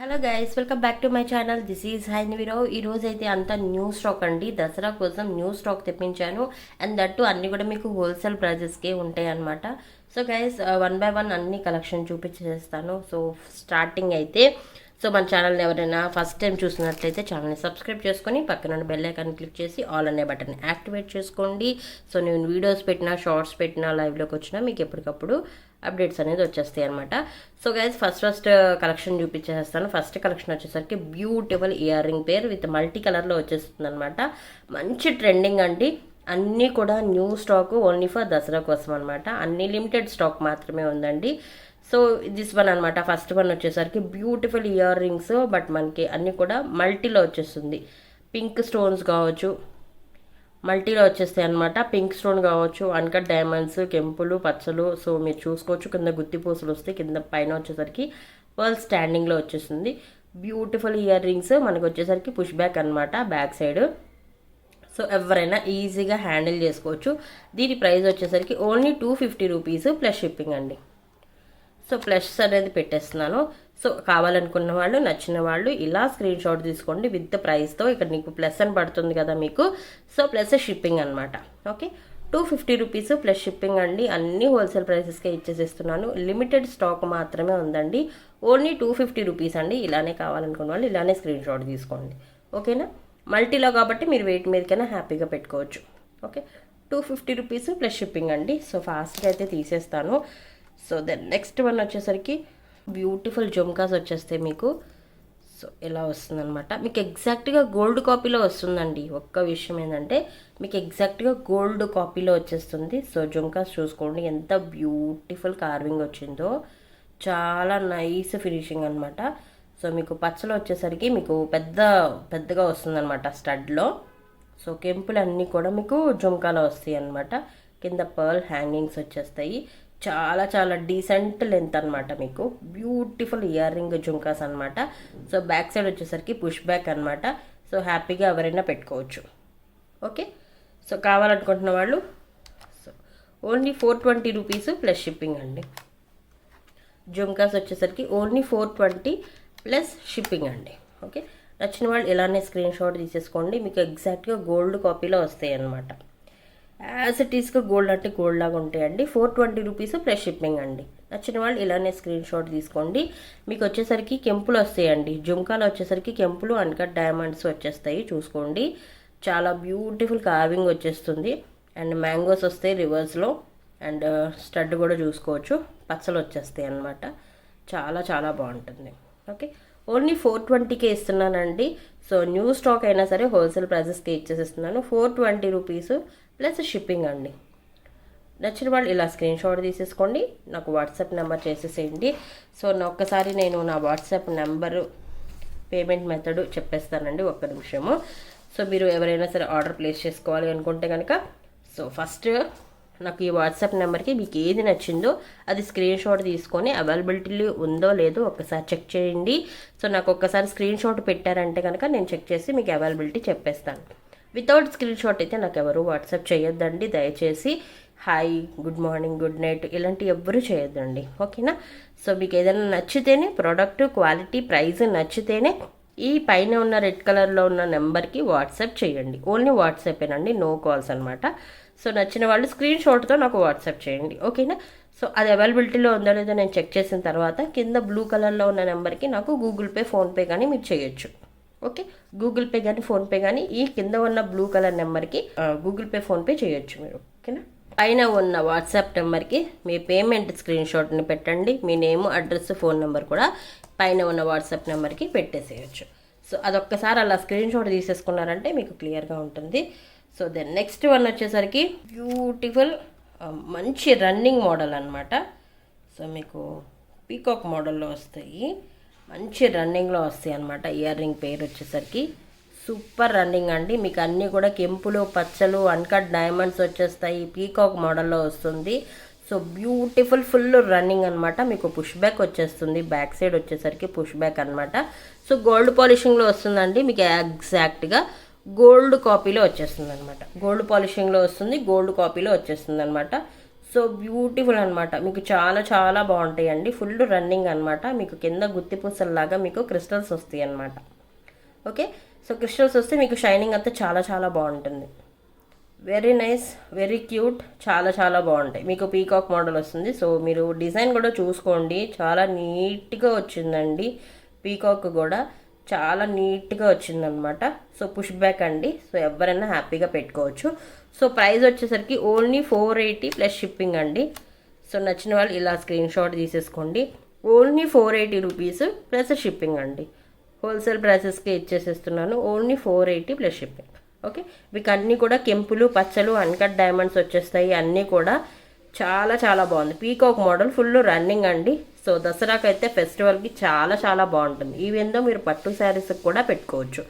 Hello guys, welcome back to my channel. This is హైన్వీరావు. ఈరోజు అయితే అంతా న్యూ స్టాక్ అండి. దసరా కోసం న్యూ స్టాక్ తెప్పించాను. అండ్ దట్టు అన్నీ కూడా మీకు హోల్సేల్ ప్రైజెస్కే ఉంటాయి అనమాట. So guys, one by one అన్ని కలెక్షన్ చూపించేస్తాను. సో స్టార్టింగ్ అయితే మన ఛానల్ని ఎవరైనా ఫస్ట్ టైం చూసినట్లయితే ఛానల్ని సబ్స్క్రైబ్ చేసుకొని పక్కన బెల్ ఐకాన్ క్లిక్ చేసి ఆల్ అనే బటన్ యాక్టివేట్ చేసుకోండి. సో నేను వీడియోస్ పెట్టినా, షార్ట్స్ పెట్టినా, లైవ్లోకి వచ్చినా మీకు ఎప్పటికప్పుడు అప్డేట్స్ అనేది వచ్చేస్తాయి అనమాట. సో గైస్, ఫస్ట్ కలెక్షన్ చూపించేస్తాను. ఫస్ట్ కలెక్షన్ వచ్చేసరికి beautiful ear ring pair with multi కలర్లో వచ్చేస్తుంది అనమాట. మంచి ట్రెండింగ్ అండి. అన్నీ కూడా new stock, only for Dasara కోసం అనమాట. అన్ని లిమిటెడ్ స్టాక్ మాత్రమే ఉందండి. సో దిస్ వన్ అనమాట. ఫస్ట్ వన్ వచ్చేసరికి బ్యూటిఫుల్ ఇయర్ రింగ్స్, బట్ మనకి అన్నీ కూడా మల్టీలో వచ్చేస్తుంది. పింక్ స్టోన్స్ కావచ్చు, మల్టీలో వచ్చేస్తాయి అనమాట. పింక్ స్టోన్ కావచ్చు, అన్కట్ డైమండ్స్, కెంపులు, పచ్చలు. సో మీరు చూసుకోవచ్చు, కింద గుత్తి పూసలు వస్తాయి, కింద పైన వచ్చేసరికి పర్ల్ స్టాండింగ్లో వచ్చేస్తుంది. బ్యూటిఫుల్ ఇయర్ రింగ్స్ మనకు వచ్చేసరికి పుష్ బ్యాక్ అనమాట, బ్యాక్ సైడ్. సో ఎవరైనా ఈజీగా హ్యాండిల్ చేసుకోవచ్చు. దీని ప్రైస్ వచ్చేసరికి ఓన్లీ 250 రూపీస్ ప్లస్ షిప్పింగ్ అండి. సో ప్లస్ అనేది పెట్టేస్తున్నాను. సో కావాలనుకున్న వాళ్ళు, నచ్చిన వాళ్ళు ఇలా స్క్రీన్ షాట్ తీసుకోండి విత్ ప్రైస్తో. ఇక్కడ నీకు ప్లస్ అని పడుతుంది కదా మీకు. సో ప్లస్ షిప్పింగ్ అనమాట. ఓకే, 250 రూపీస్ ప్లస్ షిప్పింగ్ అండి. అన్ని హోల్సేల్ ప్రైసెస్కే ఇచ్చేసేస్తున్నాను. లిమిటెడ్ స్టాక్ మాత్రమే ఉందండి. ఓన్లీ 250 రూపీస్ అండి. ఇలానే కావాలనుకున్న వాళ్ళు ఇలానే స్క్రీన్ షాట్ తీసుకోండి. ఓకేనా, మల్టీలో కాబట్టి మీరు వెయిట్ మీదకైనా హ్యాపీగా పెట్టుకోవచ్చు. ఓకే, 250 రూపీస్ ప్లస్ షిప్పింగ్ అండి. సో ఫాస్ట్గా అయితే తీసేస్తాను. సో దెన్ నెక్స్ట్ వన్ వచ్చేసరికి బ్యూటిఫుల్ జుమ్కాస్ వచ్చేస్తాయి మీకు. సో ఇలా వస్తుందన్నమాట. మీకు ఎగ్జాక్ట్గా గోల్డ్ కాపీలో వస్తుందండి. ఒక్క విషయం ఏంటంటే మీకు ఎగ్జాక్ట్గా గోల్డ్ కాపీలో వచ్చేస్తుంది. సో జుమ్కాస్ చూసుకోండి ఎంత బ్యూటిఫుల్ కార్వింగ్ వచ్చిందో. చాలా నైస్ ఫినిషింగ్ అనమాట. సో మీకు పచ్చలో వచ్చేసరికి మీకు పెద్దగా వస్తుందన్నమాట స్టడ్లో. సో కెంపులు అన్నీ కూడా మీకు జుమ్కాలో వస్తాయి అన్నమాట. కింద పర్ల్ హ్యాంగింగ్స్ వచ్చేస్తాయి. చాలా చాలా డీసెంట్ లెంత్ అనమాట. మీకు బ్యూటిఫుల్ ఇయర్ రింగ్ జుంకాస్ అనమాట. సో బ్యాక్ సైడ్ వచ్చేసరికి పుష్ బ్యాక్ అనమాట. సో హ్యాపీగా ఎవరైనా పెట్టుకోవచ్చు. ఓకే, సో కావాలనుకుంటున్న వాళ్ళు so only 420 rupees plus shipping అండి. జుంకాస్ వచ్చేసరికి ఓన్లీ 420 ప్లస్ షిప్పింగ్ అండి. ఓకే, నచ్చిన వాళ్ళు ఇలానే స్క్రీన్ షాట్ తీసేసుకోండి. మీకు ఎగ్జాక్ట్గా గోల్డ్ కాపీలో వస్తాయి అన్నమాట. యాజ్ ఇట్ ఈస్గా గోల్డ్ అంటే గోల్డ్ లాగా ఉంటాయండి. 420 రూపీస్ ప్లస్ షిప్పింగ్ అండి. నచ్చిన వాళ్ళు ఇలానే స్క్రీన్ షాట్ తీసుకోండి. మీకు వచ్చేసరికి కెంపులు వస్తాయండి. జుంకాలు వచ్చేసరికి కెంపులు, అన్కట్ డైమండ్స్ వచ్చేస్తాయి చూసుకోండి. చాలా బ్యూటిఫుల్ కార్వింగ్ వచ్చేస్తుంది. అండ్ మ్యాంగోస్ వస్తాయి రివర్స్లో. అండ్ స్టడ్ కూడా చూసుకోవచ్చు, పచ్చలు వచ్చేస్తాయి అన్నమాట. చాలా చాలా బాగుంటుంది. ఓకే, ఓన్లీ 420కే ఇస్తున్నానండి. సో న్యూ స్టాక్ అయినా సరే హోల్సేల్ ప్రైజెస్కే ఇచ్చేసిస్తున్నాను. 420 రూపీస్ ప్లస్ షిప్పింగ్ అండి. నచ్చిన వాళ్ళు ఇలా స్క్రీన్ షాట్ తీసేసుకోండి, నాకు వాట్సాప్ నెంబర్ చేసేసేయండి. సో ఒక్కసారి నేను నా వాట్సాప్ నెంబరు, పేమెంట్ మెథడ్ చెప్పేస్తానండి, ఒక్క నిమిషము. సో మీరు ఎవరైనా సరే ఆర్డర్ ప్లేస్ చేసుకోవాలి అనుకుంటే కనుక సో ఫస్ట్ నాకు ఈ వాట్సాప్ నెంబర్కి మీకు ఏది నచ్చిందో అది స్క్రీన్ షాట్ తీసుకొని అవైలబిలిటీ ఉందో లేదో ఒక్కసారి చెక్ చేయండి. సో నాకు ఒక్కసారి స్క్రీన్ షాట్ పెట్టారంటే కనుక నేను చెక్ చేసి మీకు అవైలబిలిటీ చెప్పేస్తాను. వితౌట్ స్క్రీన్ షాట్ అయితే నాకు ఎవరు వాట్సాప్ చేయొద్దండి దయచేసి. Hi, good morning, good night ఇలాంటి ఎవ్వరూ చేయొద్దండి. ఓకేనా, సో మీకు ఏదైనా నచ్చితేనే, ప్రోడక్ట్ క్వాలిటీ ప్రైస్ నచ్చితేనే ఈ పైన ఉన్న రెడ్ కలర్లో ఉన్న నెంబర్కి వాట్సాప్ చేయండి. ఓన్లీ వాట్సాపేనండి, నో కాల్స్ అనమాట. సో నచ్చిన వాళ్ళు స్క్రీన్ షాట్తో నాకు వాట్సాప్ చేయండి. ఓకేనా, సో అది అవైలబిలిటీలో ఉందో లేదో నేను చెక్ చేసిన తర్వాత కింద బ్లూ కలర్లో ఉన్న నెంబర్కి నాకు గూగుల్ పే, ఫోన్పే కానీ మీరు చేయొచ్చు. ఓకే, గూగుల్ పే కానీ ఫోన్పే కానీ ఈ కింద ఉన్న బ్లూ కలర్ నెంబర్కి గూగుల్ పే, ఫోన్పే చేయొచ్చు మీరు. ఓకేనా, పైన ఉన్న వాట్సాప్ నెంబర్కి మీ పేమెంట్ స్క్రీన్ షాట్ని పెట్టండి. మీ నేమ్, అడ్రస్, ఫోన్ నెంబర్ కూడా పైన ఉన్న వాట్సాప్ నెంబర్కి పెట్టేసేయచ్చు. సో అదొక్కసారి అలా స్క్రీన్ షాట్ తీసేసుకున్నారంటే మీకు క్లియర్గా ఉంటుంది. సో దెన్ నెక్స్ట్ వన్ వచ్చేసరికి బ్యూటిఫుల్ మంచి రన్నింగ్ మోడల్ అనమాట. సో మీకు పీకాక్ మోడల్లో వస్తాయి, మంచి రన్నింగ్లో వస్తాయి అనమాట. ఇయర్ రింగ్ పేరు వచ్చేసరికి సూపర్ రన్నింగ్ అండి. మీకు అన్నీ కూడా కెంపులు, పచ్చలు, అన్కట్ డైమండ్స్ వచ్చేస్తాయి. పీకాక్ మోడల్లో వస్తుంది. సో బ్యూటిఫుల్ ఫుల్ రన్నింగ్ అనమాట. మీకు పుష్ బ్యాక్ వచ్చేస్తుంది, బ్యాక్ సైడ్ వచ్చేసరికి పుష్ బ్యాక్ అనమాట. సో గోల్డ్ పాలిషింగ్లో వస్తుందండి. మీకు ఎగ్జాక్ట్గా గోల్డ్ కాపీలో వచ్చేస్తుంది అనమాట. గోల్డ్ పాలిషింగ్లో వస్తుంది, గోల్డ్ కాపీలో వచ్చేస్తుంది అనమాట. సో బ్యూటిఫుల్ అనమాట, మీకు చాలా చాలా బాగుంటాయండి. ఫుల్ రన్నింగ్ అనమాట. మీకు కింద గుత్తి పూసల్లాగా మీకు క్రిస్టల్స్ వస్తాయి అనమాట. ఓకే, సో క్రిస్టల్స్ వస్తే మీకు షైనింగ్ అంతా చాలా చాలా బాగుంటుంది. వెరీ నైస్, వెరీ క్యూట్, చాలా చాలా బాగుంటాయి. మీకు పీకాక్ మోడల్ వస్తుంది. సో మీరు డిజైన్ కూడా చూసుకోండి, చాలా నీట్గా వచ్చిందండి. పీకాక్ కూడా చాలా నీట్గా వచ్చిందనమాట. సో పుష్ బ్యాక్ అండి. సో ఎవరైనా హ్యాపీగా పెట్టుకోవచ్చు. సో ప్రైస్ వచ్చేసరికి ఓన్లీ 480 ప్లస్ షిప్పింగ్ అండి. సో నచ్చిన వాళ్ళు ఇలా స్క్రీన్ షాట్ తీసేసుకోండి. ఓన్లీ 480 రూపీస్ ప్లస్ షిప్పింగ్ అండి. హోల్సేల్ ప్రైసెస్కి ఇచ్చేసేస్తున్నాను. Only 480 plus shipping. ఓకే, మీకు అన్నీ కూడా కెంపులు పచ్చలు అన్కట్ డైమండ్స్ వచ్చేస్తాయి. అన్నీ కూడా చాలా చాలా బాగుంది. పీకాక్ మోడల్ ఫుల్ రన్నింగ్ అండి. సో దసరాకి అయితే ఫెస్టివల్కి చాలా చాలా బాగుంటుంది. ఈవెందో మీరు పట్టు శారీస్కి కూడా పెట్టుకోవచ్చు.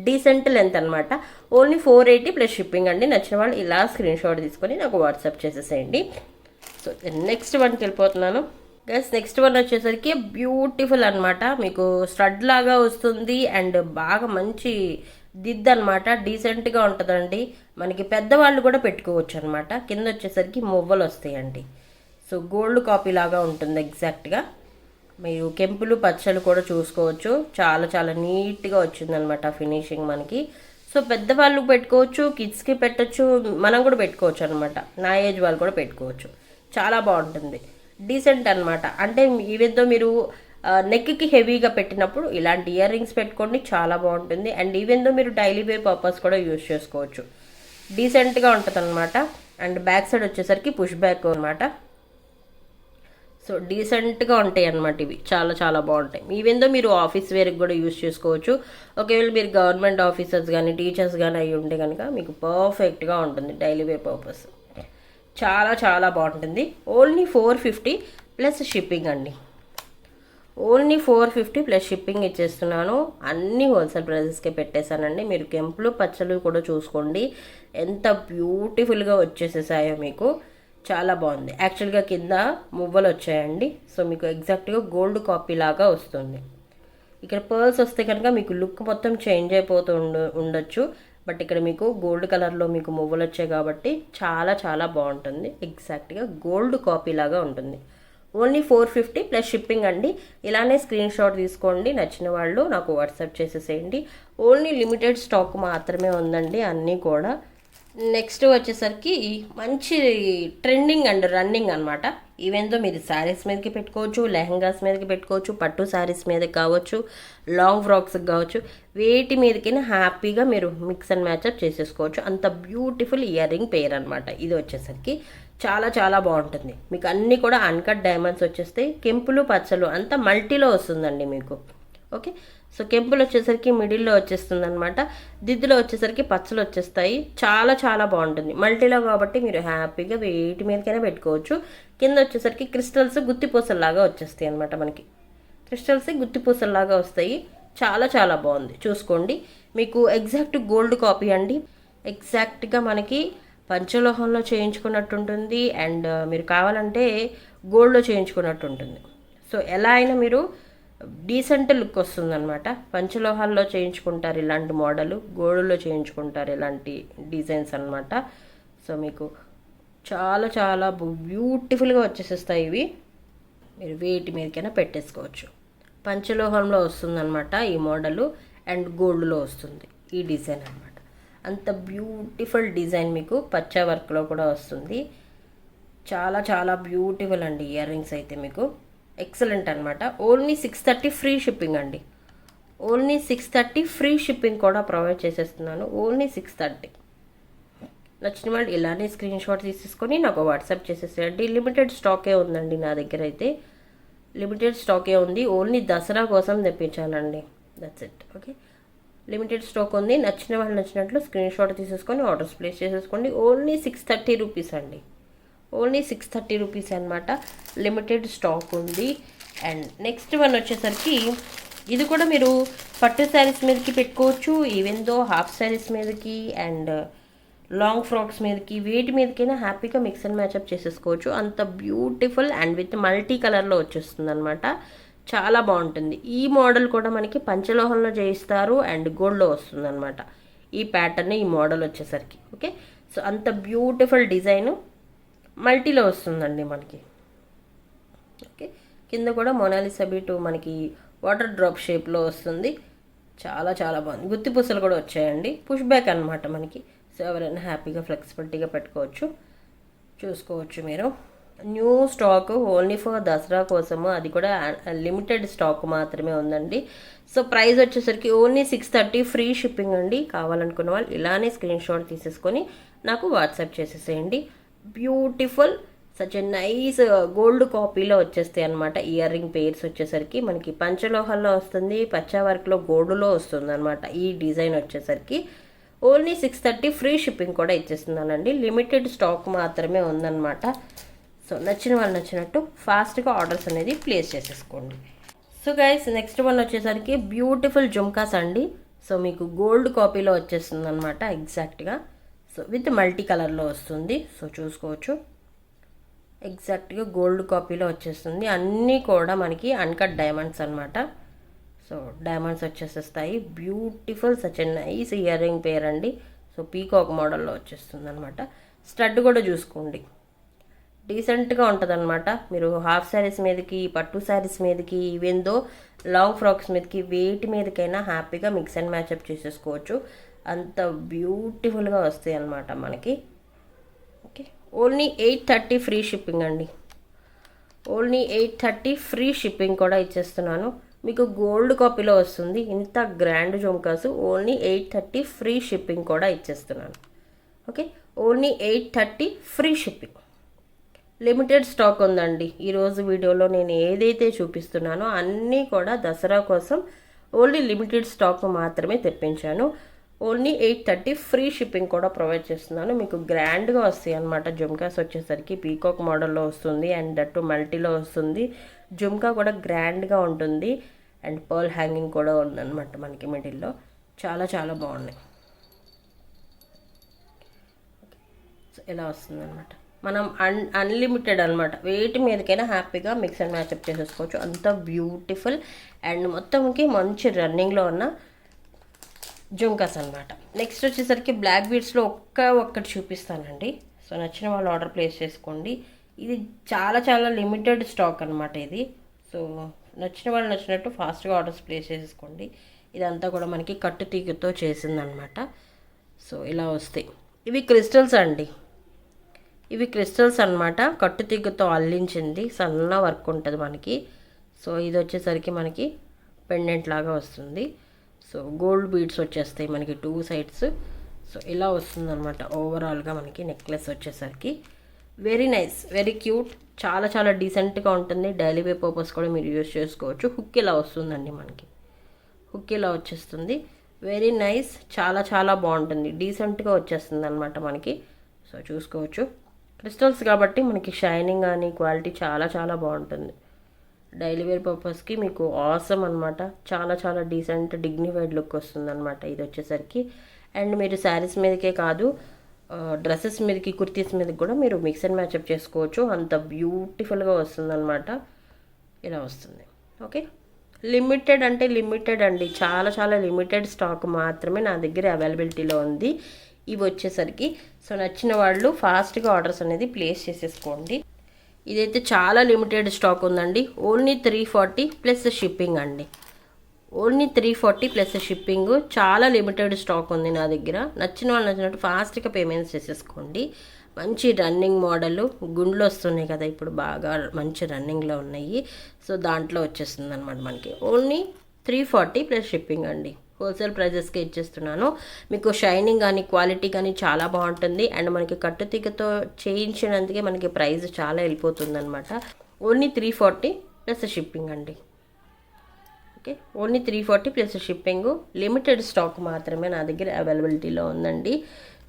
డీసెంట్ లెంత్ అనమాట. ఓన్లీ 480 ప్లస్ షిప్పింగ్ అండి. నచ్చిన వాళ్ళు ఇలా స్క్రీన్ షాట్ తీసుకొని నాకు వాట్సాప్ చేసేసేయండి. సో నెక్స్ట్ వన్కి వెళ్ళిపోతున్నాను గైస్. నెక్స్ట్ వన్ వచ్చేసరికి బ్యూటిఫుల్ అనమాట. మీకు స్టడ్ లాగా వస్తుంది అండ్ బాగా మంచి దిద్దు అనమాట. డీసెంట్గా ఉంటుందండి. మనకి పెద్దవాళ్ళు కూడా పెట్టుకోవచ్చు అనమాట. కింద వచ్చేసరికి మువ్వలు వస్తాయండి. సో గోల్డ్ కాపీ లాగా ఉంటుంది ఎగ్జాక్ట్గా. మీరు కెంపులు పచ్చలు కూడా చూసుకోవచ్చు. చాలా చాలా నీట్గా వచ్చిందనమాట ఫినిషింగ్ మనకి. సో పెద్దవాళ్ళు పెట్టుకోవచ్చు, కిడ్స్కి పెట్టచ్చు, మనం కూడా పెట్టుకోవచ్చు అనమాట. నా ఏజ్ వాళ్ళు కూడా పెట్టుకోవచ్చు. చాలా బాగుంటుంది, డీసెంట్ అనమాట. అంటే ఈవెంతో మీరు నెక్కి హెవీగా పెట్టినప్పుడు ఇలాంటి ఇయర్ రింగ్స్ పెట్టుకోండి, చాలా బాగుంటుంది. అండ్ ఈవెంతో మీరు డైలీ వేర్ పర్పస్ కూడా యూజ్ చేసుకోవచ్చు. డీసెంట్గా ఉంటుంది అనమాట. అండ్ బ్యాక్ సైడ్ వచ్చేసరికి పుష్ బ్యాక్ అనమాట. సో డీసెంట్గా ఉంటాయి అన్నమాట. ఇవి చాలా చాలా బాగుంటాయి. ఈవెందో మీరు ఆఫీస్ వేర్కి కూడా యూజ్ చేసుకోవచ్చు. ఒకవేళ మీరు గవర్నమెంట్ ఆఫీసర్స్ కానీ టీచర్స్ కానీ అయ్యి ఉంటే కనుక మీకు పర్ఫెక్ట్గా ఉంటుంది డైలీ వేర్ పర్పస్. చాలా చాలా బాగుంటుంది. ఓన్లీ 450 ప్లస్ షిప్పింగ్ అండి. ఓన్లీ 450 ప్లస్ షిప్పింగ్ ఇచ్చేస్తున్నాను. అన్ని హోల్సేల్ ప్రైజెస్కే పెట్టేశానండి. మీరు కెంపులు పచ్చలు కూడా చూసుకోండి, ఎంత బ్యూటిఫుల్గా వచ్చేసేసాయో మీకు. చాలా బాగుంది. యాక్చువల్గా కింద మువ్వలు వచ్చాయండి. సో మీకు ఎగ్జాక్ట్గా గోల్డ్ కాపీ లాగా వస్తుంది. ఇక్కడ పర్ల్స్ వస్తే కనుక మీకు లుక్ మొత్తం చేంజ్ అయిపోతూ ఉండొచ్చు. బట్ ఇక్కడ మీకు గోల్డ్ కలర్లో మీకు మువ్వలు వచ్చాయి కాబట్టి చాలా చాలా బాగుంటుంది. ఎగ్జాక్ట్గా గోల్డ్ కాపీ లాగా ఉంటుంది. ఓన్లీ 450 ప్లస్ షిప్పింగ్ అండి. ఇలానే స్క్రీన్ షాట్ తీసుకోండి. నచ్చిన వాళ్ళు నాకు వాట్సాప్ చేసేసేయండి. ఓన్లీ లిమిటెడ్ స్టాక్ మాత్రమే ఉందండి అన్నీ కూడా. నెక్స్ట్ వచ్చేసరికి మంచి ట్రెండింగ్ అండ్ రన్నింగ్ అనమాట. ఈవెంతో మీరు శారీస్ మీదకి పెట్టుకోవచ్చు, లెహంగాస్ మీదకి పెట్టుకోవచ్చు, పట్టు శారీస్ మీదకి కావచ్చు, లాంగ్ ఫ్రాక్స్కి కావచ్చు, వేటి మీదకైనా హ్యాపీగా మీరు మిక్స్ అండ్ మ్యాచ్అప్ చేసేసుకోవచ్చు. అంత బ్యూటిఫుల్ ఇయర్ రింగ్ పేర్ అనమాట. ఇది వచ్చేసరికి చాలా చాలా బాగుంటుంది. మీకు అన్నీ కూడా అన్కట్ డైమండ్స్ వచ్చేస్తాయి. కెంపులు పచ్చలు అంతా మల్టీలో వస్తుందండి మీకు. ఓకే, సో కెంపులు వచ్చేసరికి మిడిల్లో వచ్చేస్తుంది అనమాట. దిద్దులో వచ్చేసరికి పచ్చలు వచ్చేస్తాయి. చాలా చాలా బాగుంటుంది మల్టీలో కాబట్టి మీరు హ్యాపీగా వేటి మీదకైనా పెట్టుకోవచ్చు. కింద వచ్చేసరికి క్రిస్టల్స్ గుత్తిపూసల్లాగా వచ్చేస్తాయి అనమాట. మనకి క్రిస్టల్స్ గుత్తిపూసల్లాగా వస్తాయి. చాలా చాలా బాగుంది, చూసుకోండి. మీకు ఎగ్జాక్ట్ గోల్డ్ కాపీ అండి. ఎగ్జాక్ట్గా మనకి పంచలోహంలో చేయించుకున్నట్టు ఉంటుంది. అండ్ మీరు కావాలంటే గోల్డ్లో చేయించుకున్నట్టు ఉంటుంది. సో ఎలా అయినా మీరు డీసెంట్ లుక్ వస్తుందన్నమాట. పంచలోహాల్లో చేయించుకుంటారు ఇలాంటి మోడలు, గోల్డ్లో చేయించుకుంటారు ఇలాంటి డిజైన్స్ అనమాట. సో మీకు చాలా చాలా బ్యూటిఫుల్గా వచ్చేసేస్తాయి ఇవి. మీరు వేటి మీదకైనా పెట్టేసుకోవచ్చు. పంచలోహంలో వస్తుందన్నమాట ఈ మోడలు. అండ్ గోల్డ్లో వస్తుంది ఈ డిజైన్ అనమాట. అంత బ్యూటిఫుల్ డిజైన్ మీకు పచ్చ వర్క్లో కూడా వస్తుంది. చాలా చాలా బ్యూటిఫుల్ అండి ఇయర్ రింగ్స్ అయితే మీకు ఎక్సలెంట్ అనమాట. ఓన్లీ 630 ఫ్రీ షిప్పింగ్ అండి. ఓన్లీ 630 ఫ్రీ షిప్పింగ్ కూడా ప్రొవైడ్ చేసేస్తున్నాను. ఓన్లీ 630. నచ్చిన వాళ్ళు ఇలానే స్క్రీన్ షాట్ తీసేసుకొని నాకు వాట్సాప్ చేసేసేయండి. లిమిటెడ్ స్టాకే ఉందండి నా దగ్గర అయితే. లిమిటెడ్ స్టాకే ఉంది. ఓన్లీ దసరా కోసం తెప్పించానండి. That's it. Okay, limited stock ఉంది. నచ్చిన వాళ్ళు నచ్చినట్లు స్క్రీన్ షాట్ తీసేసుకొని ఆర్డర్స్ ప్లేస్ చేసేసుకోండి. ఓన్లీ 630 రూపీస్ అండి. ఓన్లీ 630 రూపీస్ అనమాట. లిమిటెడ్ స్టాక్ ఉంది. అండ్ నెక్స్ట్ వన్ వచ్చేసరికి ఇది కూడా మీరు పట్టు శారీస్ మీదకి పెట్టుకోవచ్చు. ఈవెందో హాఫ్ శారీస్ మీదకి అండ్ లాంగ్ ఫ్రాక్స్ మీదకి వేటి మీదకైనా హ్యాపీగా మిక్స్ అండ్ మ్యాచ్అప్ చేసేసుకోవచ్చు. అంత బ్యూటిఫుల్ అండ్ విత్ మల్టీ కలర్లో వచ్చేస్తుంది అనమాట. చాలా బాగుంటుంది. ఈ మోడల్ కూడా మనకి పంచలోహంలో చేయిస్తారు అండ్ గోల్డ్లో వస్తుంది అనమాట. ఈ ప్యాటర్న్ ఈ మోడల్ వచ్చేసరికి. ఓకే, సో అంత బ్యూటిఫుల్ డిజైను మల్టీలో వస్తుందండి మనకి. ఓకే, కింద కూడా మొనాలిసా బీటు మనకి వాటర్ డ్రాప్ షేప్లో వస్తుంది. చాలా చాలా బాగుంది. గుత్తి పూసలు కూడా వచ్చాయండి. పుష్ బ్యాక్ అనమాట మనకి. సో ఎవరైనా హ్యాపీగా ఫ్లెక్సిబిలిటీగా పెట్టుకోవచ్చు, చూసుకోవచ్చు మీరు. New stock only for Dasara కోసము, అది కూడా లిమిటెడ్ స్టాక్ మాత్రమే ఉందండి. సో ప్రైస్ వచ్చేసరికి ఓన్లీ 630 ఫ్రీ షిప్పింగ్ అండి. కావాలనుకున్న వాళ్ళు ఇలానే స్క్రీన్ షాట్ తీసేసుకొని నాకు వాట్సాప్ చేసేసేయండి. Beautiful such a nice gold కాపీలో వచ్చేస్తాయి అనమాట. ఇయర్ రింగ్ పెయిర్స్ వచ్చేసరికి మనకి పంచలోహాల్లో వస్తుంది, పచ్చా వర్క్లో గోల్డ్లో వస్తుంది అనమాట. ఈ డిజైన్ వచ్చేసరికి ఓన్లీ 630 ఫ్రీ షిప్పింగ్ కూడా ఇచ్చేస్తున్నానండి. లిమిటెడ్ స్టాక్ మాత్రమే ఉందన్నమాట. సో నచ్చిన వాళ్ళు నచ్చినట్టు ఫాస్ట్గా ఆర్డర్స్ అనేది ప్లేస్ చేసేసుకోండి. సో గైస్, నెక్స్ట్ వన్ వచ్చేసరికి బ్యూటిఫుల్ జుమ్కాస్ అండి. సో మీకు గోల్డ్ కాపీలో వచ్చేస్తుంది అనమాట ఎగ్జాక్ట్గా. సో విత్ మల్టీ కలర్లో వస్తుంది. సో చూసుకోవచ్చు, ఎగ్జాక్ట్గా గోల్డ్ కాపీలో వచ్చేస్తుంది. అన్నీ కూడా మనకి అన్కట్ డైమండ్స్ అనమాట. సో డైమండ్స్ వచ్చేసేస్తాయి. Beautiful such a nice earring pair అండి. సో పీకాక్ మోడల్లో వచ్చేస్తుంది అనమాట. స్టడ్ కూడా చూసుకోండి, డీసెంట్గా ఉంటుంది అనమాట. మీరు హాఫ్ శారీస్ మీదకి, పట్టు శారీస్ మీదకి, ఈవెన్ దో లాంగ్ ఫ్రాక్స్ మీదకి, వేటి మీదకైనా హ్యాపీగా మిక్స్ అండ్ మ్యాచప్ చేసేసుకోవచ్చు. అంత బ్యూటిఫుల్గా వస్తాయి అనమాట మనకి. ఓకే, ఓన్లీ 830 ఫ్రీ షిప్పింగ్ అండి. ఓన్లీ 830 ఫ్రీ షిప్పింగ్ కూడా ఇచ్చేస్తున్నాను. మీకు గోల్డ్ కాపీలో వస్తుంది. ఇంత grand jhumkas only 830 free shipping కూడా ఇచ్చేస్తున్నాను. Okay, only 830 free shipping. Limited stock ఉందండి. ఈరోజు వీడియోలో నేను ఏదైతే చూపిస్తున్నానో అన్నీ కూడా దసరా కోసం ఓన్లీ లిమిటెడ్ స్టాక్ మాత్రమే తెప్పించాను. ఓన్లీ 830 ఫ్రీ షిప్పింగ్ కూడా ప్రొవైడ్ చేస్తున్నాను. మీకు గ్రాండ్గా వస్తాయి అనమాట. జుమ్కాస్ వచ్చేసరికి పీకాక్ మోడల్లో వస్తుంది అండ్ దట్టు మల్టీలో వస్తుంది. జుమ్కా కూడా గ్రాండ్గా ఉంటుంది అండ్ పర్ల్ హ్యాంగింగ్ కూడా ఉందన్నమాట మనకి మిడిల్లో. చాలా చాలా బాగున్నాయి. సో ఇలా వస్తుంది అనమాట. మనం అన్లిమిటెడ్ అనమాట. వేటి మీదకైనా హ్యాపీగా మిక్స్ అండ్ మ్యాచప్ చేసేసుకోవచ్చు. అంత బ్యూటిఫుల్ అండ్ మొత్తంకి మంచి రన్నింగ్లో ఉన్న జుమ్కాస్ అనమాట. నెక్స్ట్ వచ్చేసరికి బ్లాక్ బీడ్స్లో ఒక్కటి చూపిస్తానండి. సో నచ్చిన వాళ్ళు ఆర్డర్ ప్లేస్ చేసుకోండి. ఇది చాలా చాలా లిమిటెడ్ స్టాక్ అనమాట ఇది. సో నచ్చిన వాళ్ళు నచ్చినట్టు ఫాస్ట్గా ఆర్డర్స్ ప్లేస్ చేసేసుకోండి. ఇదంతా కూడా మనకి కట్టు తీగతో చేసిందనమాట. సో ఇలా వస్తాయి. ఇవి క్రిస్టల్స్ అండి. ఇవి క్రిస్టల్స్ అనమాట. కట్టు తీగతో అల్లించింది, సన్న వర్క్ ఉంటుంది మనకి. సో ఇది వచ్చేసరికి మనకి పెండెంట్ లాగా వస్తుంది. సో గోల్డ్ బీడ్స్ వచ్చేస్తాయి మనకి 2 సైడ్స్. సో ఇలా వస్తుంది అనమాట ఓవరాల్గా మనకి నెక్లెస్ వచ్చేసరికి. వెరీ నైస్, వెరీ క్యూట్, చాలా చాలా డీసెంట్గా ఉంటుంది. డైలీ వే పర్పస్ కూడా మీరు యూజ్ చేసుకోవచ్చు. హుక్ ఇలా వస్తుందండి మనకి. హుక్ ఇలా వచ్చేస్తుంది. వెరీ నైస్, చాలా చాలా బాగుంటుంది. డీసెంట్గా వచ్చేస్తుంది అనమాట మనకి. సో చూసుకోవచ్చు, క్రిస్టల్స్ కాబట్టి మనకి షైనింగ్ కానీ క్వాలిటీ చాలా చాలా బాగుంటుంది. డైలీ వేర్ పర్పస్కి మీకు ఆసమ్ అనమాట. చాలా చాలా డీసెంట్ డిగ్నిఫైడ్ లుక్ వస్తుంది అనమాట ఇది వచ్చేసరికి. అండ్ మీరు శారీస్ మీదకే కాదు, డ్రెస్సెస్ మీదకి, కుర్తీస్ మీదకి కూడా మీరు మిక్స్ అండ్ మ్యాచప్ చేసుకోవచ్చు. అంత బ్యూటిఫుల్గా వస్తుంది అనమాట. ఇలా వస్తుంది. ఓకే, లిమిటెడ్ అంటే లిమిటెడ్ అండి. చాలా చాలా లిమిటెడ్ స్టాక్ మాత్రమే నా దగ్గర అవైలబిలిటీలో ఉంది. ఇవి వచ్చేసరికి సో నచ్చిన వాళ్ళు ఫాస్ట్గా ఆర్డర్స్ అనేది ప్లేస్ చేసేసుకోండి. ఇదైతే చాలా లిమిటెడ్ స్టాక్ ఉందండి. ఓన్లీ 340 ప్లస్ షిప్పింగ్ అండి. Only 340 plus shipping. చాలా లిమిటెడ్ స్టాక్ ఉంది నా దగ్గర. నచ్చిన వాళ్ళు నచ్చినట్టు ఫాస్ట్గా పేమెంట్స్ చేసేసుకోండి. మంచి రన్నింగ్ మోడల్, గుండ్లు వస్తున్నాయి కదా ఇప్పుడు, బాగా మంచి రన్నింగ్లో ఉన్నాయి. సో దాంట్లో వచ్చేస్తుంది అనమాట మనకి. ఓన్లీ 340 ప్లస్ షిప్పింగ్ అండి. హోల్సేల్ ప్రైజెస్కి ఇచ్చేస్తున్నాను. మీకు షైనింగ్ కానీ క్వాలిటీ కానీ చాలా బాగుంటుంది. అండ్ మనకి కట్టుతీగతో చేయించినందుకే మనకి ప్రైస్ చాలా వెళ్ళిపోతుంది అనమాట. ఓన్లీ 340 ప్లస్ షిప్పింగ్ అండి. Okay, only 340 plus shipping. Limited stock మాత్రమే నా దగ్గర అవైలబిలిటీలో ఉందండి.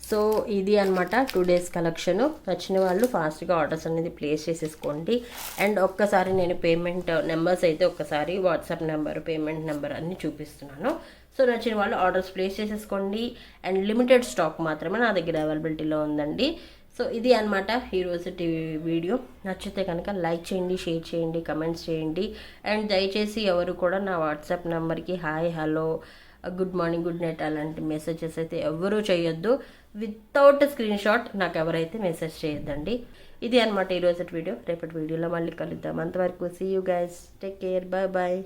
సో ఇది అనమాట 2 days కలెక్షను. నచ్చిన వాళ్ళు ఫాస్ట్గా ఆర్డర్స్ అనేది ప్లేస్ చేసేసుకోండి. అండ్ ఒక్కసారి నేను పేమెంట్ నెంబర్స్ అయితే ఒక్కసారి వాట్సాప్ నెంబర్, పేమెంట్ నెంబర్ అన్నీ చూపిస్తున్నాను. సో నచ్చిన వాళ్ళు ఆర్డర్స్ ప్లేస్ చేసేసుకోండి. అండ్ లిమిటెడ్ స్టాక్ మాత్రమే నా దగ్గర అవైలబిలిటీలో ఉందండి. సో ఇది అనమాట ఈరోజు వీడియో. నచ్చితే కనుక లైక్ చేయండి, షేర్ చేయండి, కమెంట్స్ చేయండి. అండ్ దయచేసి ఎవరు కూడా నా వాట్సాప్ నెంబర్కి hi, hello, good morning, good night అలాంటి మెసేజెస్ అయితే ఎవరూ చేయొద్దు. వితౌట్ స్క్రీన్ షాట్ నాకు ఎవరైతే మెసేజ్ చేయొద్దండి. ఇది అనమాట ఈరోజు వీడియో. రేపటి వీడియోలో మళ్ళీ కలుద్దాం. అంతవరకు see you guys, take care, bye bye.